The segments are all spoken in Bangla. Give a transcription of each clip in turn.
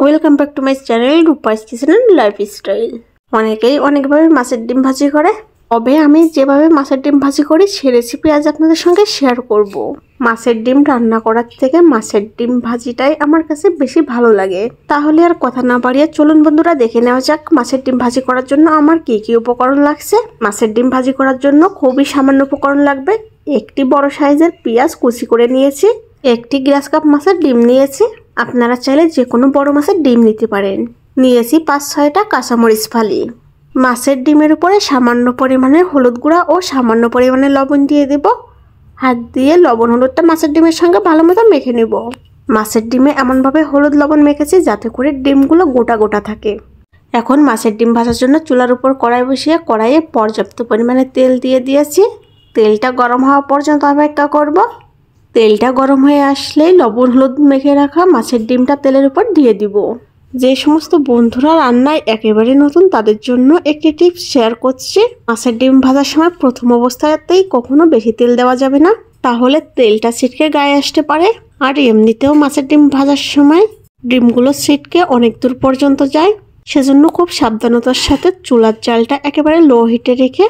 Welcome back to my channel Rupa's kitchen and lifestyle. অনেকেই অনেকভাবে মাছের ডিম ভাজি করে, তবে আমি যেভাবে মাছের ডিম ভাজি করি সে রেসিপি আজ আপনাদের সঙ্গে শেয়ার করব। মাছের ডিম রান্না করার থেকে মাছের ডিম ভাজিটাই আমার কাছে বেশি ভালো লাগে। তাহলে আর কথা না বাড়িয়ে চলুন বন্ধুরা দেখে নেওয়া যাক মাছের ডিম ভাজি করার জন্য আমার কি কি উপকরণ লাগছে। মাছের ডিম ভাজি করার জন্য খুবই সামান্য উপকরণ লাগবে। একটি বড় সাইজের পেঁয়াজ কুচি করে নিয়েছি, একটি গ্লাস কাপ মাছের ডিম নিয়েছি, আপনারা চাইলে যে কোনো বড় মাছের ডিম নিতে পারেন। নিয়েছি 5-6টা কাঁচামরিচ ফালি। মাছের ডিমের উপরে সামান্য পরিমাণে হলুদ গুঁড়া ও সামান্য পরিমাণে লবণ দিয়ে দেব। হাত দিয়ে লবণ হলুদটা মাছের ডিমের সঙ্গে ভালো মতো মেখে নেব। মাছের ডিমে এমনভাবে হলুদ লবণ মেখেছি যাতে করে ডিমগুলো গোটা গোটা থাকে। এখন মাছের ডিম ভাজার জন্য চুলার উপর কড়াই বসিয়ে কড়াইয়ে পর্যাপ্ত পরিমাণে তেল দিয়ে দিয়েছি। তেলটা গরম হওয়া পর্যন্ত অপেক্ষা করব। তেলটা গরম হয়ে আসলেই লবণ হলুদ মেখে রাখা মাছের ডিমটা তেলের উপর দিয়ে দিব। যে সমস্ত বন্ধুরা রান্নায় একেবারে নতুন তাদের জন্য একটি টিপস শেয়ার করছি। মাছের ডিম ভাজার সময় প্রথম অবস্থাতেই কখনো বেশি তেল দেওয়া যাবে না, তাহলে তেলটা ছিটকে গায়ে আসতে পারে। আর এমনিতেও মাছের ডিম ভাজার সময় ডিমগুলো ছিটকে অনেক দূর পর্যন্ত যায়, সেজন্য খুব সাবধানতার সাথে চুলার জালটা একেবারে লো হিটে রেখে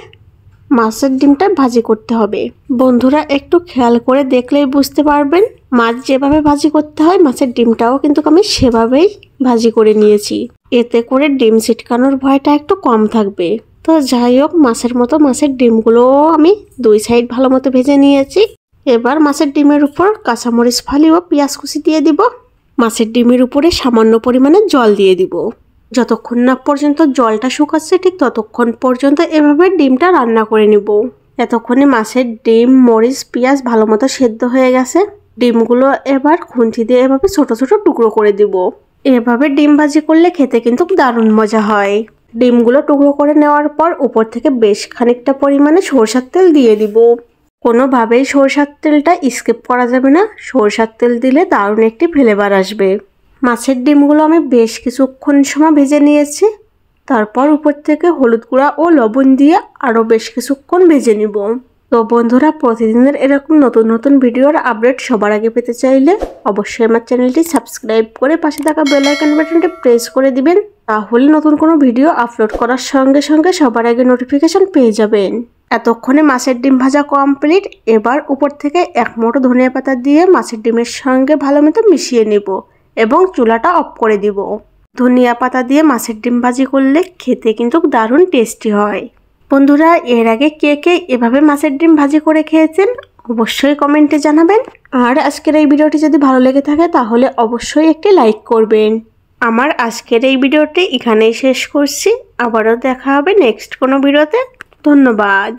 মাছের ডিমটা ভাজি করতে হবে। বন্ধুরা একটু খেয়াল করে দেখলেই বুঝতে পারবেন মাছ যেভাবে ভাজি করতে হয় মাছের ডিমটাও কিন্তু আমি সেভাবেই ভাজি করে নিয়েছি। এতে করে ডিম ছিটকানোর ভয়টা একটু কম থাকবে। তো যাই হোক, মাছের মতো মাছের ডিমগুলোও আমি দুই সাইড ভালো মতো ভেজে নিয়েছি। এবার মাছের ডিমের উপর কাঁচামরিচ ফালি ও পেঁয়াজ কুচি দিয়ে দিব। মাছের ডিমের উপরে সামান্য পরিমাণে জল দিয়ে দিব। যতক্ষণ না পর্যন্ত জলটা শুকাচ্ছে ঠিক ততক্ষণ পর্যন্ত এভাবে ডিমটা রান্না করে নিব। এতক্ষণে মাছের ডিম মরিচ পেঁয়াজ ভালো মতো সেদ্ধ হয়ে গেছে। ডিমগুলো এবার খুন্তি দিয়ে এভাবে ছোট ছোট টুকরো করে দিব। এভাবে ডিম ভাজি করলে খেতে কিন্তু দারুণ মজা হয়। ডিমগুলো টুকরো করে নেওয়ার পর উপর থেকে বেশ খানিকটা পরিমাণে সরষের তেল দিয়ে দিব। কোনোভাবেই সরষের তেলটা স্কিপ করা যাবে না, সরষের তেল দিলে দারুণ একটি ফ্লেভার আসবে। মাছের ডিমগুলো আমি বেশ কিছুক্ষণ সময় ভেজে নিয়েছি। তারপর উপর থেকে হলুদ গুঁড়া ও লবণ দিয়ে আরও বেশ কিছুক্ষণ ভেজে নিব। তো বন্ধুরা, প্রতিদিনের এরকম নতুন নতুন ভিডিওর আপডেট সবার আগে পেতে চাইলে অবশ্যই আমার চ্যানেলটি সাবস্ক্রাইব করে পাশে থাকা বেল আইকন বাটনটি প্রেস করে দিবেন। তাহলে নতুন কোনো ভিডিও আপলোড করার সঙ্গে সঙ্গে সবার আগে নোটিফিকেশন পেয়ে যাবেন। এতক্ষণে মাছের ডিম ভাজা কমপ্লিট। এবার উপর থেকে এক মুঠো ধনিয়া পাতা দিয়ে মাছের ডিমের সঙ্গে ভালো মতো মিশিয়ে নেব এবং চুলাটা অফ করে দিব। ধনিয়া পাতা দিয়ে মাছের ডিম ভাজি করলে খেতে কিন্তু দারুণ টেস্টি হয়। বন্ধুরা, এর আগে কে কে এভাবে মাছের ডিম ভাজি করে খেয়েছেন অবশ্যই কমেন্টে জানাবেন। আর আজকের এই ভিডিওটি যদি ভালো লেগে থাকে তাহলে অবশ্যই একটি লাইক করবেন। আমার আজকের এই ভিডিওটি এখানেই শেষ করছি। আবারও দেখা হবে নেক্সট কোনো ভিডিওতে। ধন্যবাদ।